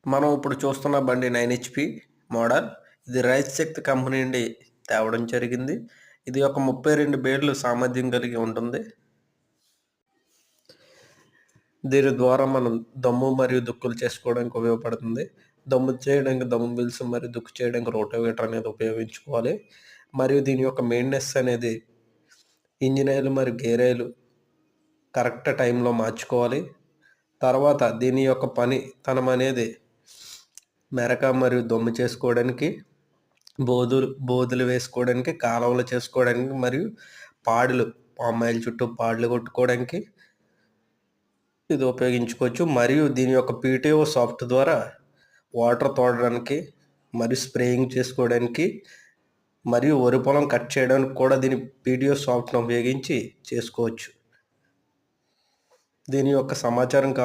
మనం ఇప్పుడు చూస్తున్న బండి 9 హెచ్‌పి మోడల్. ఇది రైతు శక్తి కంపెనీ నుండి తేవడం జరిగింది. ఇది ఒక 32 బేర్లు సామర్థ్యం కలిగి ఉంటుంది. దీని ద్వారా మనం దమ్ము మరియు దుక్కులు చేసుకోవడానికి ఉపయోగపడుతుంది. దమ్ము చేయడానికి దమ్ము మిల్స్ మరియు దుక్కు చేయడానికి రోటోవేటర్ అనేది ఉపయోగించుకోవాలి. మరియు దీని యొక్క మెయింటెనెన్స్ అనేది ఇంజిన్ ఆయిల్ మరియు గేర్ ఆయిల్ కరెక్ట్ టైంలో మార్చుకోవాలి. తర్వాత దీని యొక్క పనితనం అనేది మెరక మరియు దమ్ము చేసుకోవడానికి, బోదులు వేసుకోవడానికి, కాలువలు చేసుకోవడానికి మరియు పామాయిల్ చుట్టూ పాడులు కొట్టుకోవడానికి ఇది ఉపయోగించుకోవచ్చు. మరియు దీని యొక్క పీటీఓ సాఫ్ట్ ద్వారా వాటర్ తోడడానికి మరియు స్ప్రేయింగ్ చేసుకోవడానికి మరియు వరి పొలం కట్ చేయడానికి కూడా దీని పీటీఓ సాఫ్ట్ను ఉపయోగించి చేసుకోవచ్చు. దీని యొక్క సమాచారం